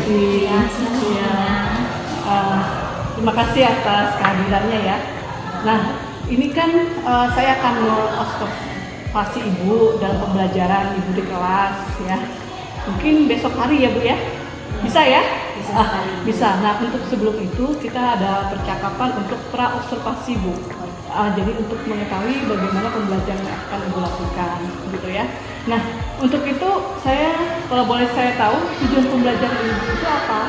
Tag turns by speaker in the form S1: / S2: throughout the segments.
S1: kasih.
S2: Ya, silakan.
S1: Terima kasih atas kehadirannya ya. Nah, ini kan saya akan mengobservasi Ibu dalam pembelajaran Ibu di kelas ya. Mungkin besok hari ya Bu ya? Bisa ya? Bisa. Nah, untuk sebelum itu kita ada percakapan untuk pra-observasi Bu. Jadi untuk mengetahui bagaimana pembelajaran yang akan Ibu lakukan gitu ya. Nah, untuk itu kalau boleh saya tahu tujuan pembelajaran Ibu itu apa?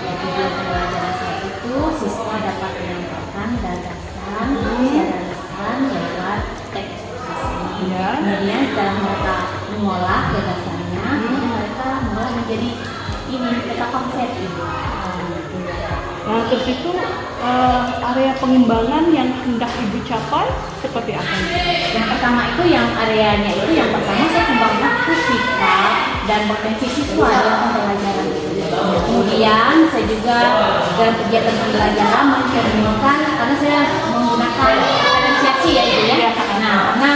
S2: Ya, tujuan pembelajaran saya itu siswa dapat menyampaikan gagasan secara lisan lewat teks eksposisi.
S1: Ya.
S2: Kemudian setelah mereka mengolah gagasannya, mereka mulai menjadi peta konsep gitu.
S1: Nah, terus itu area pengembangan yang hendak Ibu capai seperti apa?
S2: Yang pertama itu yang areanya itu yang pertama saya kembangkan fisika dan potensi siswa dalam pembelajaran itu. Kemudian saya juga dalam kegiatan pembelajaran mencerminkan karena saya menggunakan diferensiasi ya Ibu ya. Nah, karena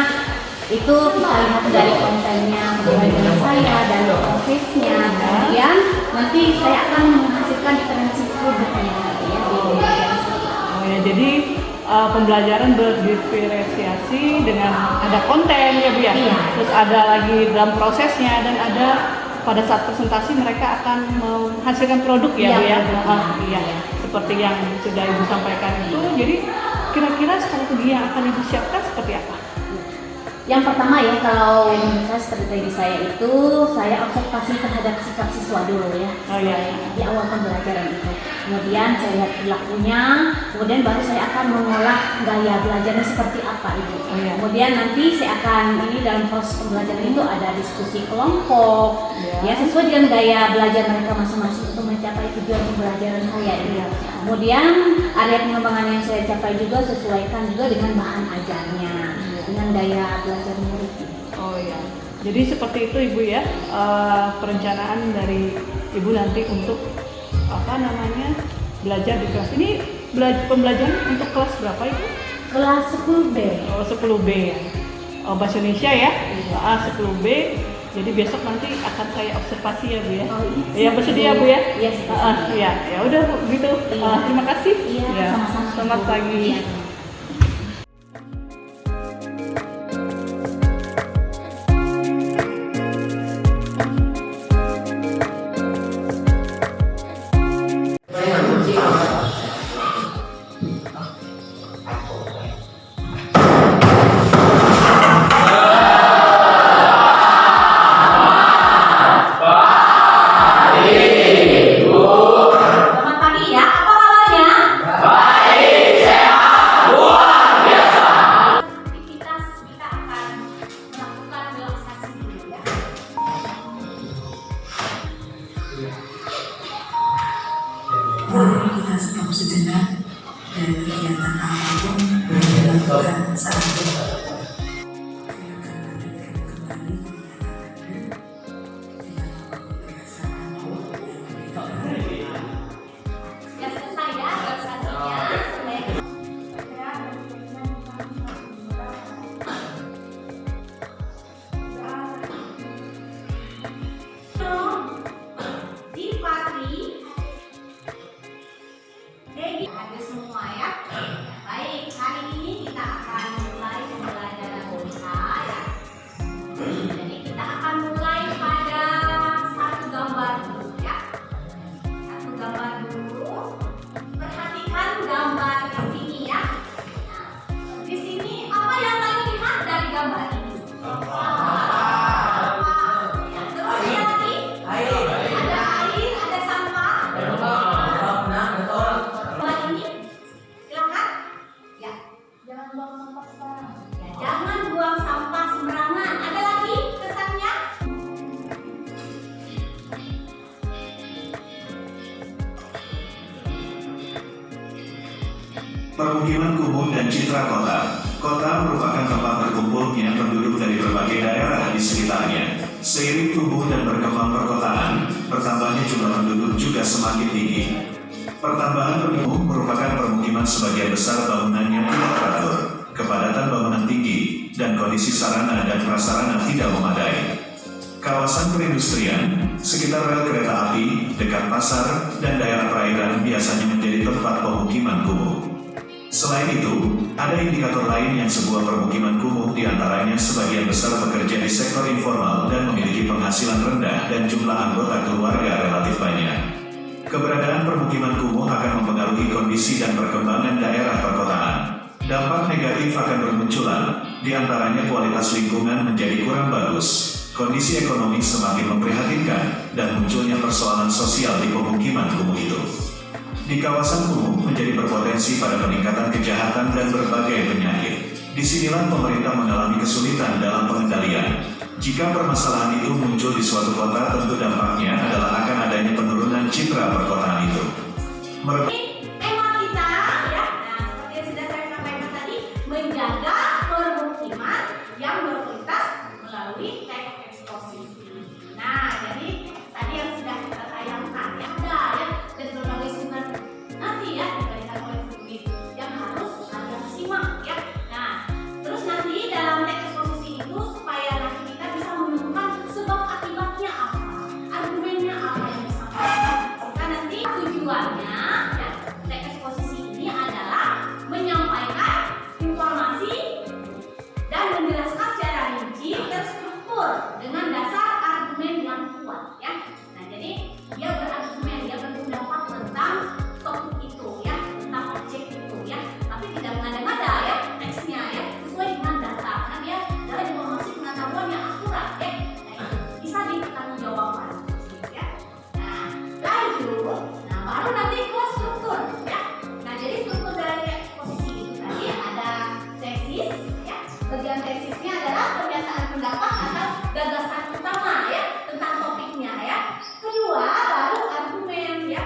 S2: itu kita lihat dari kontennya pembelajaran saya dan prosesnya. Kemudian nanti saya akan menghasilkan diferensi produknya ya di pembelajaran saya.
S1: Oh ya, jadi pembelajaran berdiferensiasi dengan ada konten ya Bu ya.
S2: Iya.
S1: Terus ada lagi dalam prosesnya dan ada pada saat presentasi mereka akan menghasilkan produk ya Bu ya. Iya. Seperti yang sudah Ibu sampaikan itu. Jadi kira-kira strategi yang akan Ibu siapkan seperti apa?
S2: Yang pertama ya, kalau misalnya strategi saya itu, saya observasi terhadap sikap siswa dulu ya.
S1: Oh iya.
S2: Di awal pembelajaran itu. Kemudian saya lihat perilakunya, kemudian baru saya akan mengolah gaya belajarnya seperti apa Ibu.
S1: Oh, iya.
S2: Kemudian nanti saya akan, dalam proses pembelajaran itu ada diskusi kelompok, ya sesuai dengan gaya belajar mereka masing-masing untuk mencapai tujuan pembelajaran saya ini. Kemudian area pengembangan yang saya capai juga sesuaikan juga dengan bahan ajarnya. Dengan daya belajar murid.
S1: Oh ya, jadi seperti itu Ibu ya, perencanaan dari Ibu nanti untuk belajar di kelas ini. Pembelajaran untuk kelas berapa Ibu?
S2: Kelas 10B.
S1: Oh 10B ya. Oh bahasa Indonesia ya? 10B. Jadi besok nanti akan saya observasi ya Bu ya.
S2: Oh,
S1: iya. Bersedia Bu ya?
S2: Iya.
S1: Iya. Ya udah Bu gitu. Terima kasih.
S2: Iya. Sama-sama.
S1: Selamat pagi.
S2: Iya.
S3: Mari kita stop sejenak dari kegiatan apapun yang dilakukan saat ini.
S2: Ada semua ya. Baik, hari ini kita akan mulai pembelajaran bahasa ya. Jadi kita akan mulai pada satu gambar dulu ya. Satu gambar dulu. Perhatikan gambar di sini ya. Nah, di sini apa yang kalian lihat dari gambar ini? Ya, terus ya lagi? Ada air, ada sampah. Jangan buang sampah sembarangan. Ada lagi kesannya?
S4: Permukiman kumuh dan citra kota. Kota merupakan tempat berkumpulnya penduduk dari berbagai daerah di sekitarnya. Seiring tumbuh dan berkembang perkotaan, bertambahnya jumlah penduduk juga semakin tinggi. Pertambahan penduduk merupakan permukiman sebagian besar bangunannya tidak teratur, kepadatan bangunan tinggi, dan kondisi sarana dan prasarana tidak memadai. Kawasan perindustrian, sekitar rel kereta api, dekat pasar, dan daerah perairan biasanya menjadi tempat pemukiman kumuh. Selain itu, ada indikator lain yang sebuah permukiman kumuh diantaranya sebagian besar bekerja di sektor informal dan memiliki penghasilan rendah dan jumlah anggota keluarga relatif banyak. Keberadaan permukiman kumuh akan mempengaruhi kondisi dan perkembangan daerah perkotaan. Dampak negatif akan bermunculan, diantaranya kualitas lingkungan menjadi kurang bagus, kondisi ekonomi semakin memprihatinkan, dan munculnya persoalan sosial di pemukiman kumuh itu. Di kawasan kumuh menjadi berpotensi pada peningkatan kejahatan dan berbagai penyakit. Disinilah pemerintah mengalami kesulitan dalam pengendalian. Jika permasalahan itu muncul di suatu kota, tentu dampaknya adalah akan adanya penurunan citra perkotaan itu.
S2: Tema kita ya, nah seperti yang sudah saya sampaikan tadi, menjaga permukiman yang berkualitas melalui teks eksposisi. Nah, jadi tadi yang sudah kita tayangkan ya, ada ya dari berbagai sumber nanti ya diberikan oleh penulis yang harus Anda simak ya. Nah, terus nanti dalam teks eksposisi itu supaya nanti kita bisa menemukan sebab akibatnya apa, argumennya apa yang disampaikan. Kita nanti tujuannya ya, teks eksposisi ini adalah menyampaikan informasi dan menjelaskan secara rinci terstruktur dengan dasar argumen yang kuat ya. Nah, jadi dia berargumen, dia berpendapat tentang topik itu ya, tentang objek itu ya, tapi tidak mengada-ngada ya teksnya ya, sesuai dengan data karena dia adalah informasi pengetahuan yang akurat ya. Nah, bisa dipertanggungjawabkan ya. Nah, lanjut, nah baru nanti ke struktur ya. Nah, jadi struktur dari eksposisi itu tadi ada tesis ya. Bagian tesisnya adalah pernyataan pendapat atau gagasan utama ya tentang topiknya ya. Kedua baru argumen ya.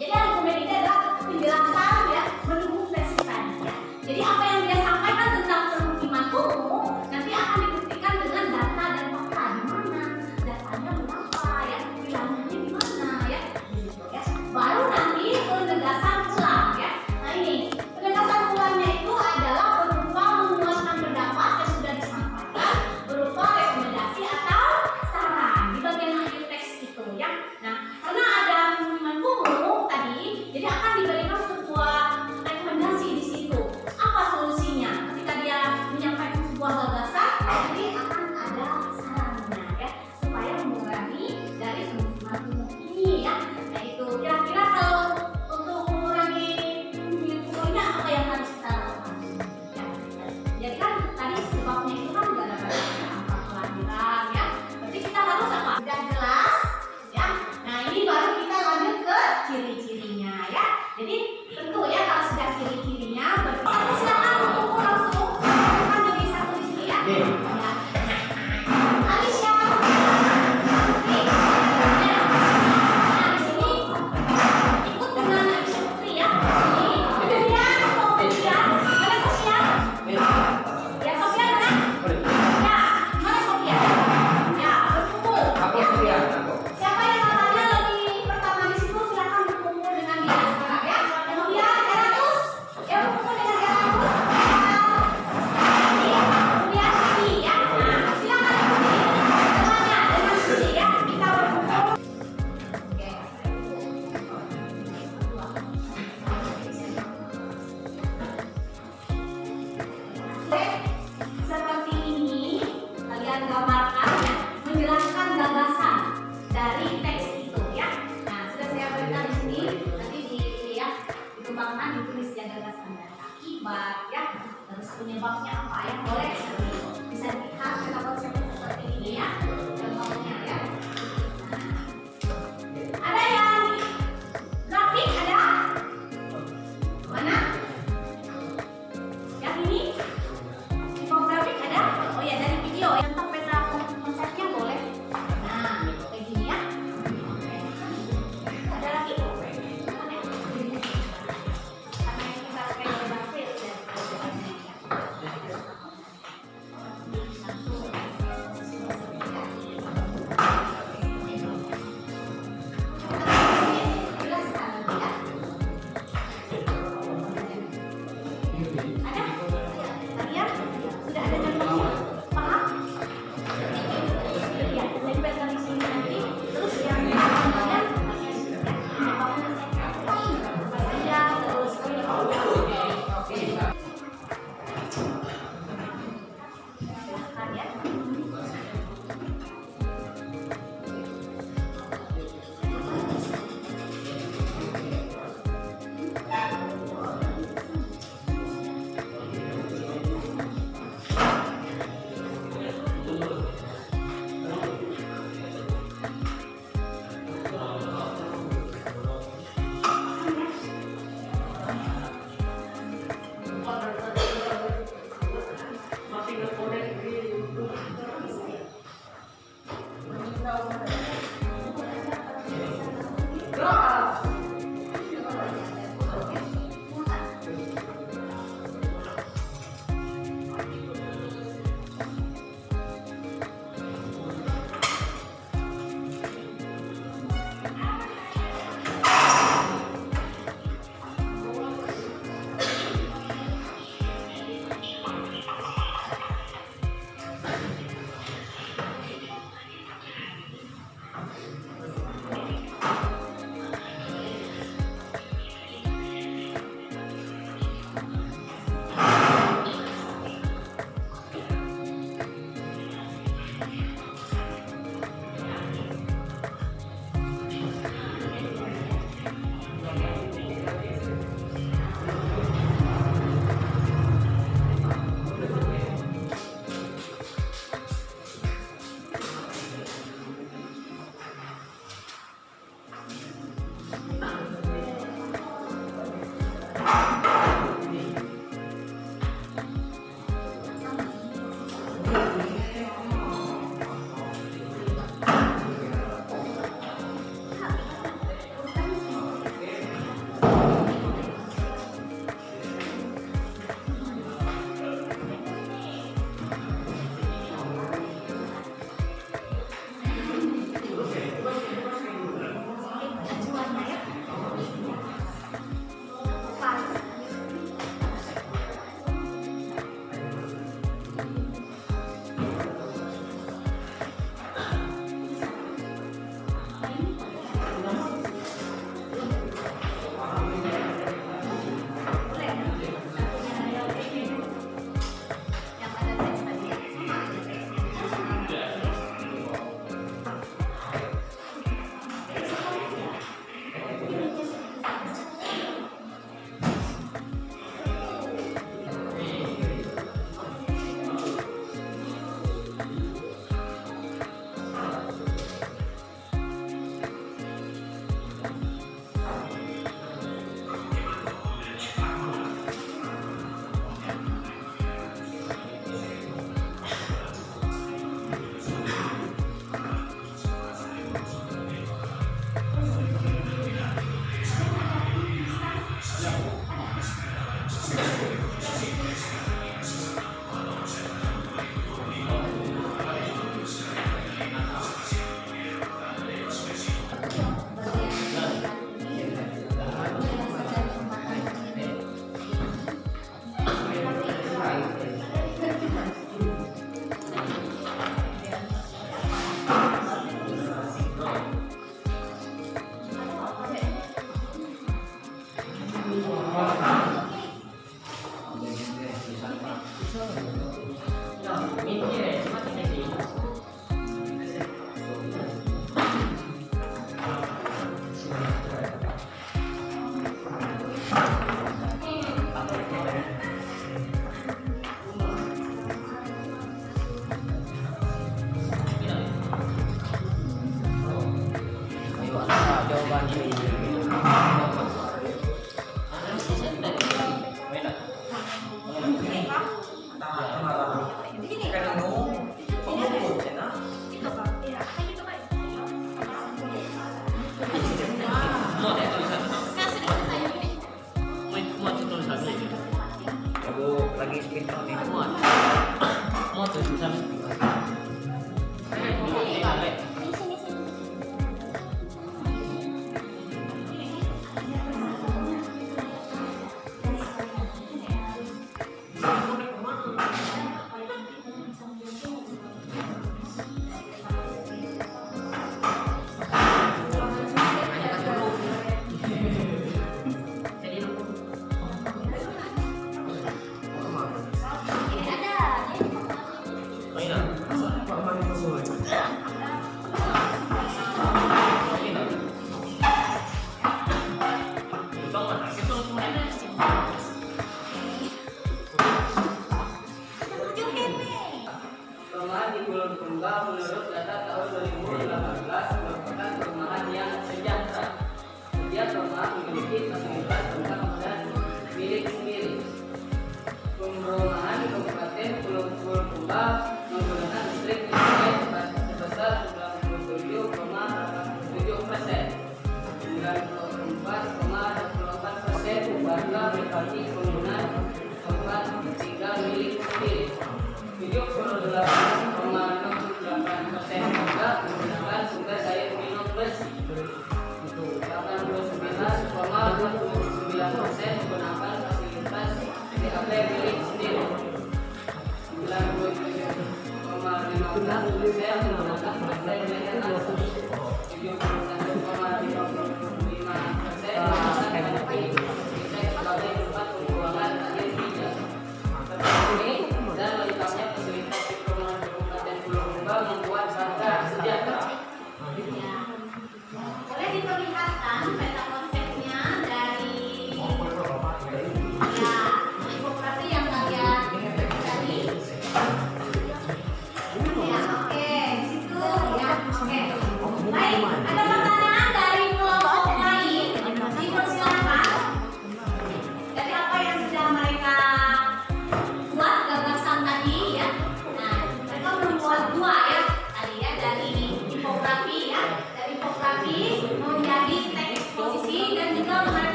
S2: Jadi argumen ini adalah penjelasan ya mendukung tesis tadi ya. Jadi apa yang dia sampaikan tentang permukiman kumuh nanti akan dibuktikan dengan data dan fakta. Di mana datanya berapa ya, wilayahnya di mana ya, gitu ya. Baru nanti penegasan ulang ya. Nah ini penegasan ulangnya itu adalah berupa menguatkan pendapat yang sudah disampaikan berupa rekomendasi atau saran di bagian akhir teks itu ya. Nah, karena ada permukiman kumuh tadi, jadi akan diberikan sebuah rekomendasi di situ. Apa solusinya? Ketika dia menyampaikan sebuah gagasan, jadi akan ada sarannya ya supaya mengurangi dari permukiman kumuh ini ya. Nah itu kira-kira kalau untuk mengurangi permukiman kumuhnya apa yang harus kita lakukan? Ya. Jadi kan tadi sebabnya itu kan gara-gara angka kelahiran ya. Berarti kita harus apa? Sudah jelas ya. Nah ini baru kita lanjut ke ciri-cirinya ya. Jadi tentu ya kalau sudah ciri-cirinya berarti silakan kumpul langsung bukan jadi satu di sini ya. Ya. Alicia. Putri. Ya. Nah di sini ikut dengan Alicia Putri ya. Ini kemudian Sofian. Mana Sofian? Ya Sofian mana? Ya, mana Sofian? Ya, berkumpul. Ya. Siapa yang katanya lebih pertama di situ silakan berkumpul dengan dia sekarang ya. Kemudian Eratus, ya berkumpul dengan Eratus. Kemudian Siti ya. Nah, silakan dengannya dengan Siti ya. Kita berkumpul. Oke. Seperti ini kalian gambarkan ya, menjelaskan gagasan dari teks itu ya. Nah sudah saya berikan di sini, nanti ya dikembangkan ditulis ya gagasan dan akibat ya, terus penyebabnya apa ya, boleh bisa dilihat kenapa seperti ini ya contohnya ya. Nah, ada yang grafik ada mana? Yang ini? Infografik ada? Oh ya dari video ya. Tentang peta konsepnya boleh. Nah kayak gini ya. Ada lagi? Karena kita pakai bahasa ya.
S5: lagi spinol nih muat tuh susah
S6: Perumahan di Pulau Tunggal menurut data tahun 2018 merupakan perumahan yang sejahtera. Setiap perumahan memiliki fasilitas lengkap dan milik sendiri. Perumahan di Kabupaten Pulau Tunggal menggunakan listrik sebesar 97,87%. 94,24% warga menikmati penggunaan tempat tinggal milik sendiri. 78,68% warga menggunakan sumber air minum bersih. 89,29% menggunakan fasilitas DAP milik sendiri. 97,15% menggunakan fasilitas internet langsung. 71,55% menggunakan listrik sebagai tempat pembuangan air bijak. Ini dan lengkapnya fasilitas di perumahan Kabupaten Pulau Tunggal membuat bangga sejahtera.
S2: Boleh diperlihatkan peta konsepnya dari tipografi yang kalian tadi. Ya, oke.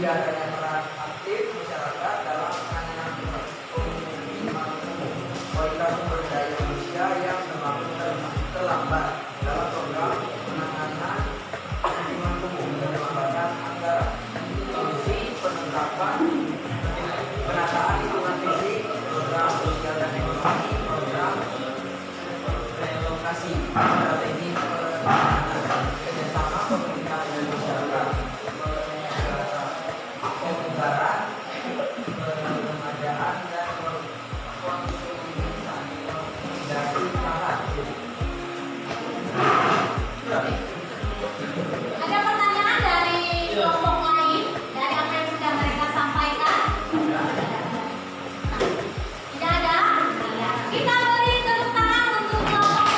S6: tidak adanya peran aktif masyarakat dalam penanganan lingkungan umum, kualitas sumber daya manusia yang semakin terlambat dalam program penanganan lingkungan umum dan pengembangan anggaran, solusi penerapan penataan lingkungan fisik, program sosial dan ekonomi, program relokasi, strategi penanganan, kerjasama pemerintah dan masyarakat, pembubaran, pengadaan dan konsumisan dari tanah.
S2: Ada pertanyaan dari kelompok lain dari apa yang sudah mereka sampaikan? Tidak ada? Ya. Kita beri tepuk tangan untuk kelompok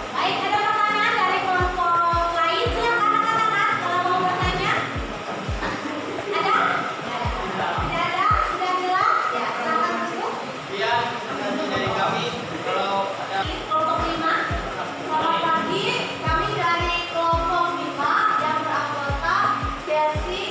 S2: Baik, ada pertanyaan dari kelompok lain. Silakan anak-anak kalau mau bertanya. Ada? Tidak ada? Sudah jelas? Ya, silakan dulu.
S6: Ya, dari kami kalau ada
S2: Kelompok 5. Selamat pagi. Kami dari kelompok 5 yang beranggota Desi,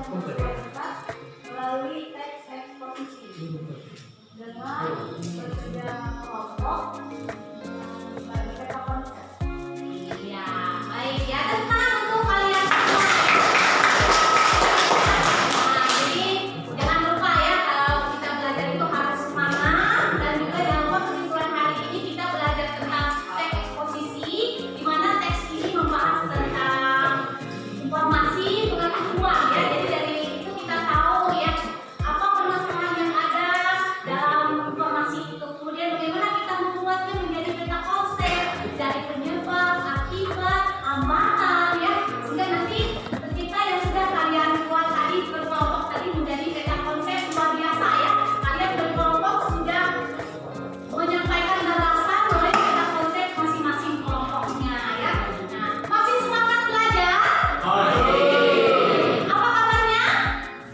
S2: melalui teks eksposisi dengan berbeda kelompok bagi peta konsep. Iya, baik ya, tenang untuk kalian semua. Nah, jadi jangan lupa ya kalau kita belajar itu harus semangat, dan juga jangan lupa kesimpulan hari ini kita belajar tentang teks eksposisi, di mana teks ini membahas tentang informasi pengetahuan ya. Jadi dari itu kita tahu ya apa permasalahan yang ada dalam informasi itu. Kemudian bagaimana kita membuatnya menjadi peta konsep dari penyebab, akibat, hambatan ya. Sehingga nanti ketika yang sudah kalian buat tadi berkelompok tadi menjadi peta konsep luar biasa ya. Kalian berkelompok sudah menyampaikan gagasan oleh peta konsep masing-masing kelompoknya ya. Nah, masih semangat belajar? Apa kabarnya?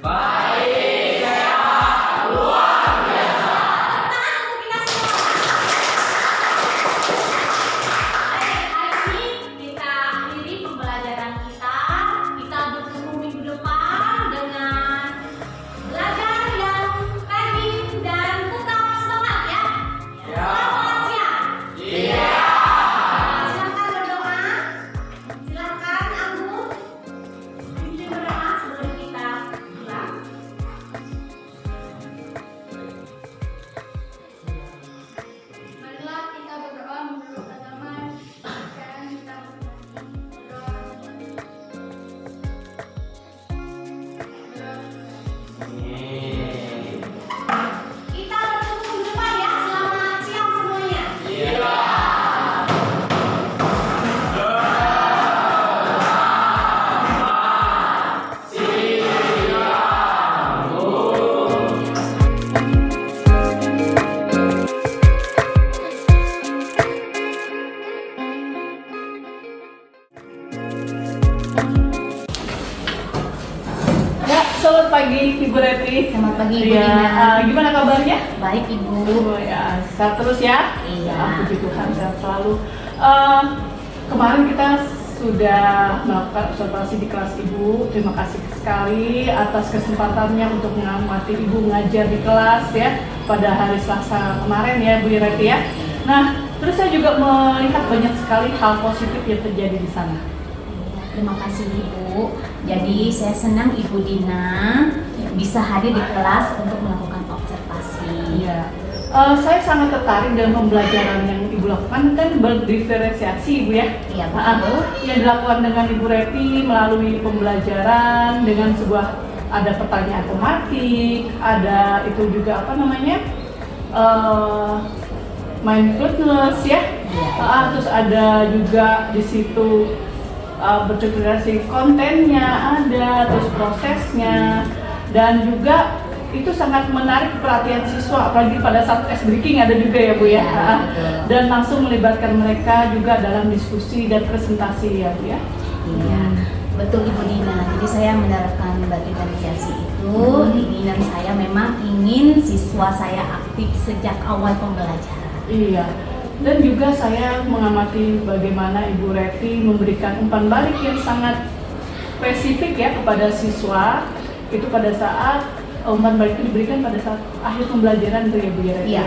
S2: Baik, sehat, luar biasa. Tenang untuk kita semua. Baik, hari ini kita akhiri pembelajaran kita. Kita bertemu minggu depan dengan belajar yang rajin dan tetap semangat ya. Selamat siang. Silakan berdoa. Silakan Anggun. Pimpin berdoa sebelum kita pulang. Marilah kita berdoa menurut agama dan kita berdoa. Kita bertemu minggu depan ya. Selamat siang semuanya.
S1: Ya, selamat pagi Ibu Reti.
S2: Selamat pagi, Ibu
S1: Iya,
S2: Dina.
S1: gimana kabarnya?
S2: Baik Ibu.
S1: Oh ya, sehat terus ya.
S2: Iya.
S1: Puji Tuhan, sehat selalu. Kemarin kita sudah melakukan observasi di kelas Ibu. Terima kasih sekali atas kesempatannya untuk mengamati Ibu ngajar di kelas ya pada hari Selasa kemarin ya Bu Reti ya. Nah, terus saya juga melihat banyak sekali hal positif yang terjadi di sana.
S2: Terima kasih Ibu. Jadi saya senang Ibu Dina bisa hadir di kelas untuk melakukan observasi.
S1: Iya. Saya sangat tertarik dengan pembelajaran yang Ibu lakukan, kan berdiferensiasi Ibu ya.
S2: Iya, betul.
S1: Yang dilakukan dengan Ibu Reti melalui pembelajaran dengan sebuah ada pertanyaan tematik, ada itu juga apa namanya mindfulness ya. Terus ada juga di situ berdiferensiasi kontennya ada, terus prosesnya, dan juga itu sangat menarik perhatian siswa, apalagi pada saat ice breaking ada juga ya Bu ya. Dan langsung melibatkan mereka juga dalam diskusi dan presentasi ya Bu ya.
S2: Iya, betul Ibu Dina. Jadi saya menerapkan diferensiasi itu. Keinginan saya memang ingin siswa saya aktif sejak awal pembelajaran.
S1: Iya. Dan juga saya mengamati bagaimana Ibu Reti memberikan umpan balik yang sangat spesifik ya kepada siswa. Itu pada saat umpan balik itu diberikan pada saat akhir pembelajaran itu ya Bu Reti.
S2: Iya.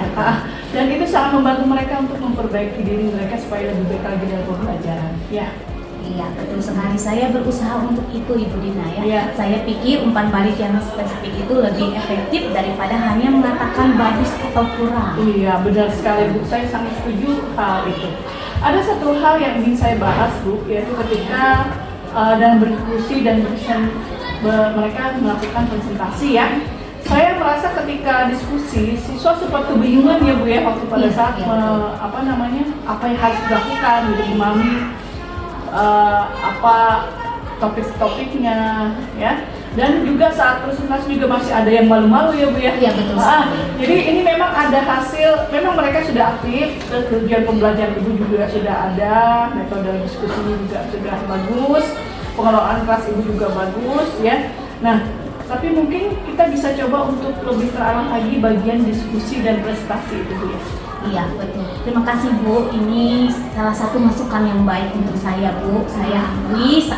S1: Dan itu sangat membantu mereka untuk memperbaiki diri mereka supaya lebih baik lagi dalam pembelajaran. Ya.
S2: Iya, betul sekali. Saya berusaha untuk itu Ibu Dina ya.
S1: Iya.
S2: Saya pikir umpan balik yang spesifik itu lebih efektif daripada hanya mengatakan bagus atau kurang.
S1: Iya, benar sekali Bu. Saya sangat setuju hal itu. Ada satu hal yang ingin saya bahas Bu, yaitu ketika dalam berdiskusi dan mereka melakukan presentasi ya. Saya merasa ketika diskusi siswa sempat kebingungan ya Bu ya waktu pada
S2: Iya,
S1: saat
S2: iya,
S1: apa yang harus dilakukan gitu, memahami apa topik-topiknya ya. Dan juga saat presentasi juga masih ada yang malu-malu ya Bu ya.
S2: Iya, betul sekali.
S1: Jadi ini memang ada hasil, memang mereka sudah aktif, tujuan pembelajaran Ibu juga sudah ada, metode diskusinya juga sudah bagus, pengelolaan kelas Ibu juga bagus ya. Nah, tapi mungkin kita bisa coba untuk lebih terarah lagi bagian diskusi dan prestasi itu Bu ya.
S2: Iya, betul. Terima kasih Bu. Ini salah satu masukan yang baik untuk saya Bu. Saya akui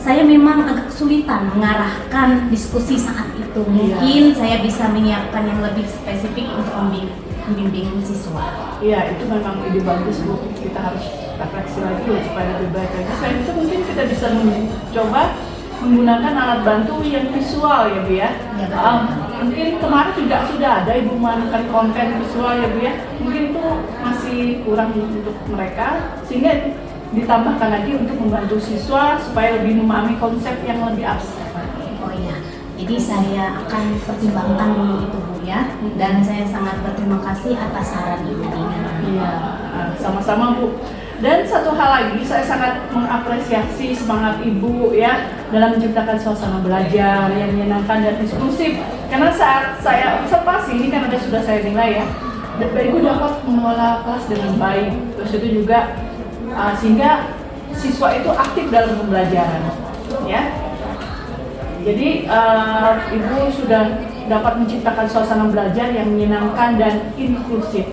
S2: saya memang agak kesulitan mengarahkan diskusi saat itu. Mungkin saya bisa menyiapkan yang lebih spesifik untuk membimbing siswa.
S1: Iya, itu memang ide bagus Bu. Kita harus refleksi lagi ya, supaya lebih baik lagi. Selain itu mungkin kita bisa mencoba menggunakan alat bantu yang visual ya Bu ya.
S2: Ya, betul.
S1: Mungkin kemarin juga sudah ada Ibu menemukan konten visual ya Bu ya. Mungkin itu masih kurang untuk mereka, sehingga ditambahkan lagi untuk membantu siswa supaya lebih memahami konsep yang lebih abstrak.
S2: Oh iya, jadi saya akan pertimbangkan dulu itu Bu ya. Dan saya sangat berterima kasih atas saran Ibu Dina.
S1: Iya, sama-sama Bu. Dan satu hal lagi, saya sangat mengapresiasi semangat Ibu ya dalam menciptakan suasana belajar yang menyenangkan dan inklusif. Karena saat saya observasi ini kan sudah saya nilai ya, Ibu dapat mengelola kelas dengan baik. Terus itu juga sehingga siswa itu aktif dalam pembelajaran, ya. Jadi Ibu sudah dapat menciptakan suasana belajar yang menyenangkan dan inklusif.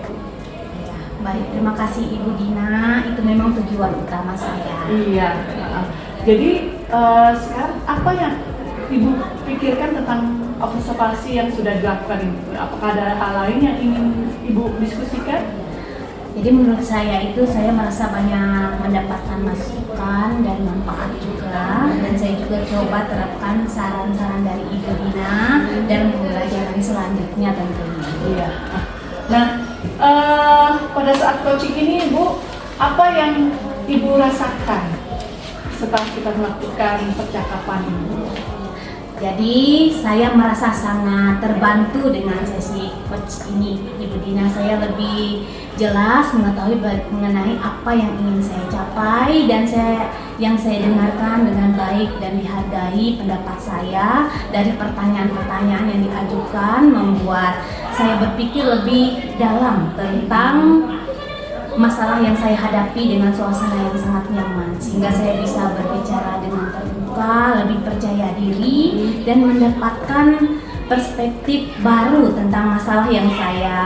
S2: Baik, terima kasih Ibu Dina. Itu memang tujuan utama saya.
S1: Iya. Jadi sekarang apa yang Ibu pikirkan tentang observasi yang sudah dilakukan ini? Apakah ada hal lain yang ingin Ibu diskusikan?
S2: Jadi menurut saya itu saya merasa banyak mendapatkan masukan dan manfaat juga, dan saya juga coba terapkan saran-saran dari Ibu Dina dan pembelajaran selanjutnya tentunya.
S1: Iya. Nah, pada saat coaching ini Ibu, apa yang Ibu rasakan setelah kita melakukan percakapan ini?
S2: Jadi saya merasa sangat terbantu dengan sesi coach ini, Ibu Dina. Saya lebih jelas mengetahui mengenai apa yang ingin saya capai, dan yang saya dengarkan dengan baik dan dihargai pendapat saya dari pertanyaan-pertanyaan yang diajukan, membuat saya berpikir lebih dalam tentang masalah yang saya hadapi dengan suasana yang sangat nyaman, sehingga saya bisa berbicara dengan terbuka, lebih percaya diri, dan mendapatkan perspektif baru tentang masalah yang saya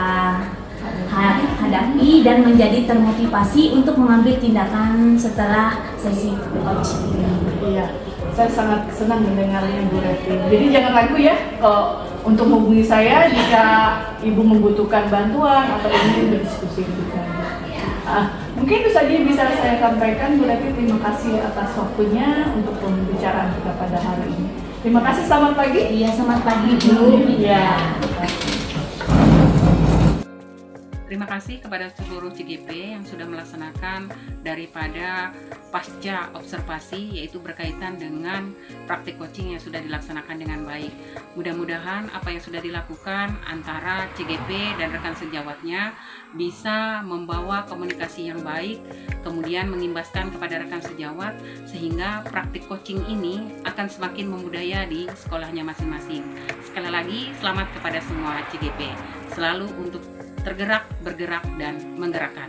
S2: hadapi, dan menjadi termotivasi untuk mengambil tindakan setelah sesi coaching ini.
S1: Iya, saya sangat senang mendengarnya Bu Reti. Jadi jangan ragu ya untuk menghubungi saya jika Ibu membutuhkan bantuan atau ingin berdiskusi lebih lanjut. Mungkin itu saja yang bisa saya sampaikan Bu Reti. Terima kasih atas waktunya untuk pembicaraan kita pada hari ini. Terima kasih, selamat pagi.
S2: Iya, selamat pagi Bu.
S1: Iya.
S5: Terima kasih kepada seluruh CGP yang sudah melaksanakan daripada pasca observasi, yaitu berkaitan dengan praktik coaching yang sudah dilaksanakan dengan baik. Mudah-mudahan apa yang sudah dilakukan antara CGP dan rekan sejawatnya bisa membawa komunikasi yang baik, kemudian mengimbaskan kepada rekan sejawat, sehingga praktik coaching ini akan semakin membudaya di sekolahnya masing-masing. Sekali lagi, selamat kepada semua CGP, selalu untuk tergerak, bergerak, dan menggerakkan.